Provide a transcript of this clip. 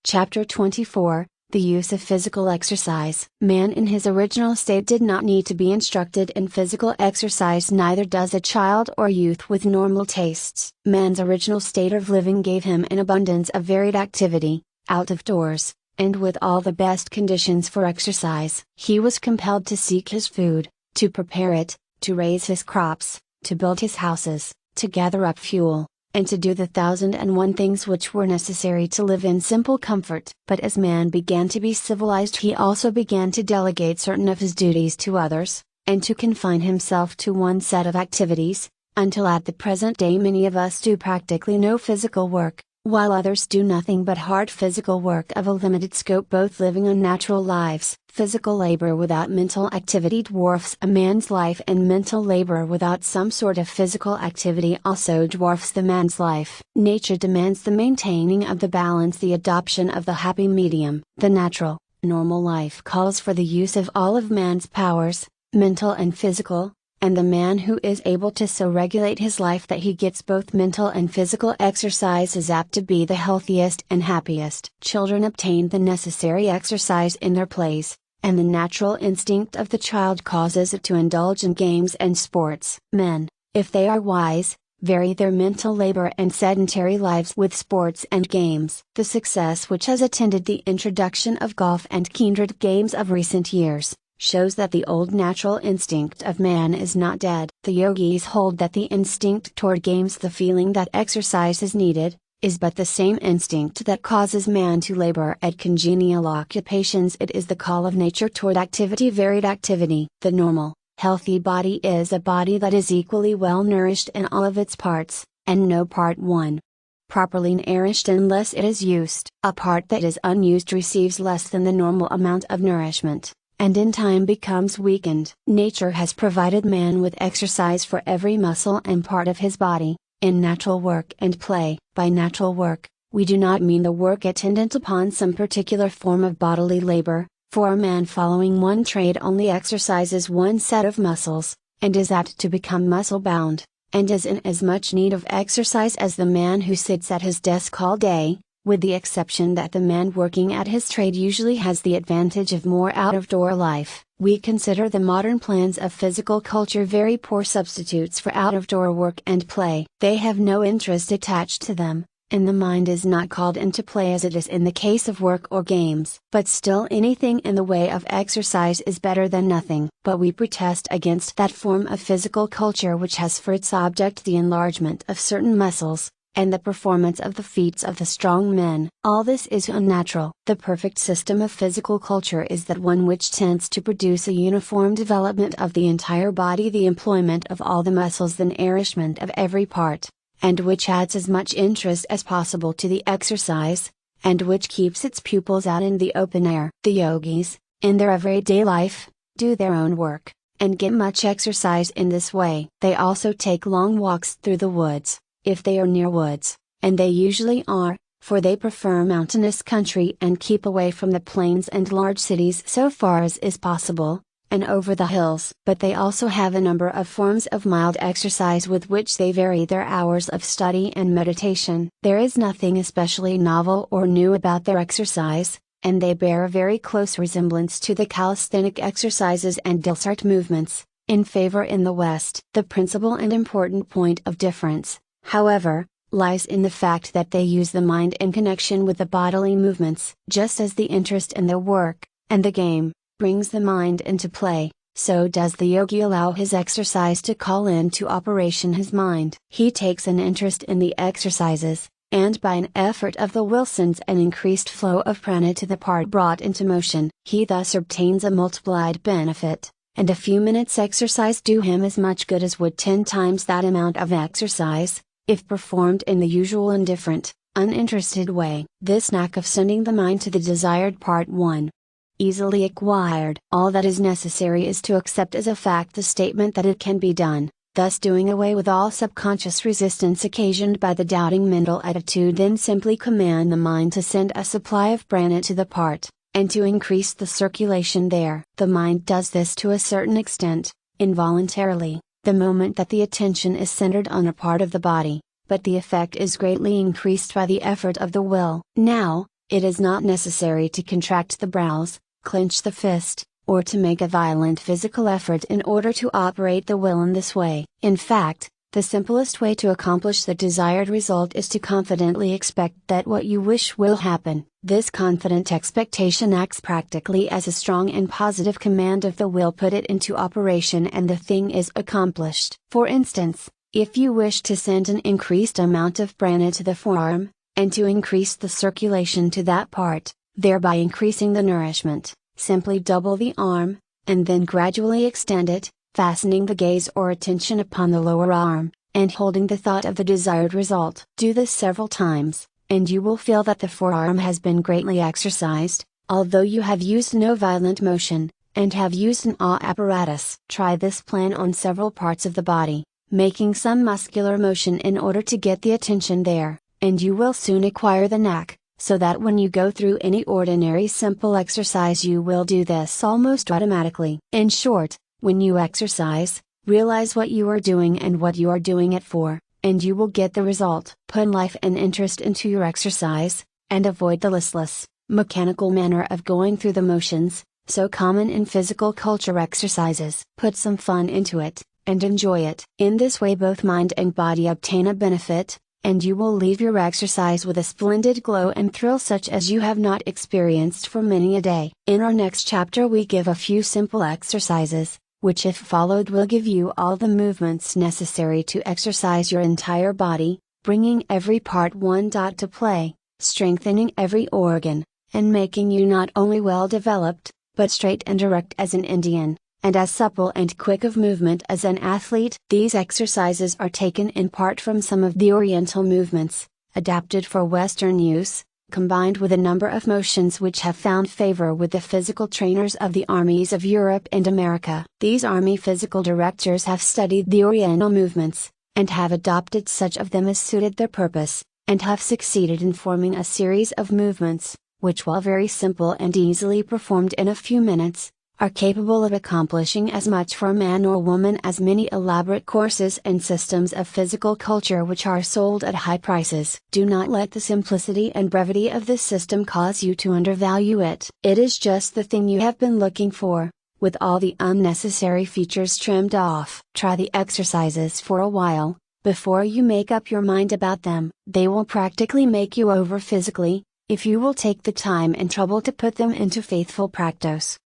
Chapter 24, The Use of Physical Exercise. Man in his original state did not need to be instructed in physical exercise, neither does a child or youth with normal tastes. Man's original state of living gave him an abundance of varied activity, out of doors, and with all the best conditions for exercise. He was compelled to seek his food, to prepare it, to raise his crops, to build his houses, to gather up fuel, and to do the 1,001 things which were necessary to live in simple comfort. But as man began to be civilized, he also began to delegate certain of his duties to others, and to confine himself to one set of activities, until at the present day many of us do practically no physical work, while others do nothing but hard physical work of a limited scope, both living unnatural lives. Physical labor without mental activity dwarfs a man's life, and mental labor without some sort of physical activity also dwarfs the man's life. Nature demands the maintaining of the balance, the adoption of the happy medium. The natural, normal life calls for the use of all of man's powers, mental and physical, and the man who is able to so regulate his life that he gets both mental and physical exercise is apt to be the healthiest and happiest. Children obtain the necessary exercise in their plays, and the natural instinct of the child causes it to indulge in games and sports. Men, if they are wise, vary their mental labor and sedentary lives with sports and games. The success which has attended the introduction of golf and kindred games of recent years shows that the old natural instinct of man is not dead. The yogis hold that the instinct toward games, the feeling that exercise is needed, is but the same instinct that causes man to labor at congenial occupations. It is the call of nature toward activity, varied activity. The normal, healthy body is a body that is equally well nourished in all of its parts, and no part properly nourished unless it is used. A part that is unused receives less than the normal amount of nourishment, and in time becomes weakened. Nature has provided man with exercise for every muscle and part of his body, in natural work and play. By natural work, we do not mean the work attendant upon some particular form of bodily labor, for a man following one trade only exercises one set of muscles, and is apt to become muscle bound, and is in as much need of exercise as the man who sits at his desk all day, with the exception that the man working at his trade usually has the advantage of more out-of-door life. We consider the modern plans of physical culture very poor substitutes for out-of-door work and play. They have no interest attached to them, and the mind is not called into play as it is in the case of work or games. But still, anything in the way of exercise is better than nothing. But we protest against that form of physical culture which has for its object the enlargement of certain muscles, and the performance of the feats of the strong men. All this is unnatural. The perfect system of physical culture is that one which tends to produce a uniform development of the entire body, the employment of all the muscles, the nourishment of every part, and which adds as much interest as possible to the exercise, and which keeps its pupils out in the open air. The yogis, in their everyday life, do their own work, and get much exercise in this way. They also take long walks through the woods, if they are near woods, and they usually are, for they prefer mountainous country and keep away from the plains and large cities so far as is possible, and over the hills. But they also have a number of forms of mild exercise with which they vary their hours of study and meditation. There is nothing especially novel or new about their exercise, and they bear a very close resemblance to the calisthenic exercises and delsart movements, in favor in the West. The principal and important point of difference, however, lies in the fact that they use the mind in connection with the bodily movements. Just as the interest in the work, and the game, brings the mind into play, so does the yogi allow his exercise to call into operation his mind. He takes an interest in the exercises, and by an effort of the will sends an increased flow of prana to the part brought into motion. He thus obtains a multiplied benefit, and a few minutes exercise do him as much good as would 10 times that amount of exercise, if performed in the usual indifferent, uninterested way. This knack of sending the mind to the desired part easily acquired. All that is necessary is to accept as a fact the statement that it can be done, thus doing away with all subconscious resistance occasioned by the doubting mental attitude. Then simply command the mind to send a supply of prana to the part, and to increase the circulation there. The mind does this to a certain extent, involuntarily, the moment that the attention is centered on a part of the body, but the effect is greatly increased by the effort of the will. Now, It is not necessary to contract the brows, clench the fist, or to make a violent physical effort in order to operate the will in this way. In fact, the simplest way to accomplish the desired result is to confidently expect that what you wish will happen. This confident expectation acts practically as a strong and positive command of the will. Put it into operation and the thing is accomplished. For instance, if you wish to send an increased amount of prana to the forearm, and to increase the circulation to that part, thereby increasing the nourishment, simply double the arm, and then gradually extend it, fastening the gaze or attention upon the lower arm, and holding the thought of the desired result. Do this several times, and you will feel that the forearm has been greatly exercised, although you have used no violent motion, and have used an AW apparatus. Try this plan on several parts of the body, making some muscular motion in order to get the attention there, and you will soon acquire the knack, so that when you go through any ordinary simple exercise you will do this almost automatically. In short, when you exercise, realize what you are doing and what you are doing it for, and you will get the result. Put life and interest into your exercise, and avoid the listless, mechanical manner of going through the motions, so common in physical culture exercises. Put some fun into it, and enjoy it. In this way both mind and body obtain a benefit, and you will leave your exercise with a splendid glow and thrill such as you have not experienced for many a day. In our next chapter we give a few simple exercises, which if followed will give you all the movements necessary to exercise your entire body, bringing every part to play, strengthening every organ, and making you not only well developed, but straight and erect as an Indian, and as supple and quick of movement as an athlete. These exercises are taken in part from some of the Oriental movements, adapted for Western use, combined with a number of motions which have found favor with the physical trainers of the armies of Europe and America. These army physical directors have studied the Oriental movements, and have adopted such of them as suited their purpose, and have succeeded in forming a series of movements, which while very simple and easily performed in a few minutes, are capable of accomplishing as much for man or woman as many elaborate courses and systems of physical culture which are sold at high prices. Do not let the simplicity and brevity of this system cause you to undervalue it. It is just the thing you have been looking for, with all the unnecessary features trimmed off. Try the exercises for a while, before you make up your mind about them. They will practically make you over physically, if you will take the time and trouble to put them into faithful practice.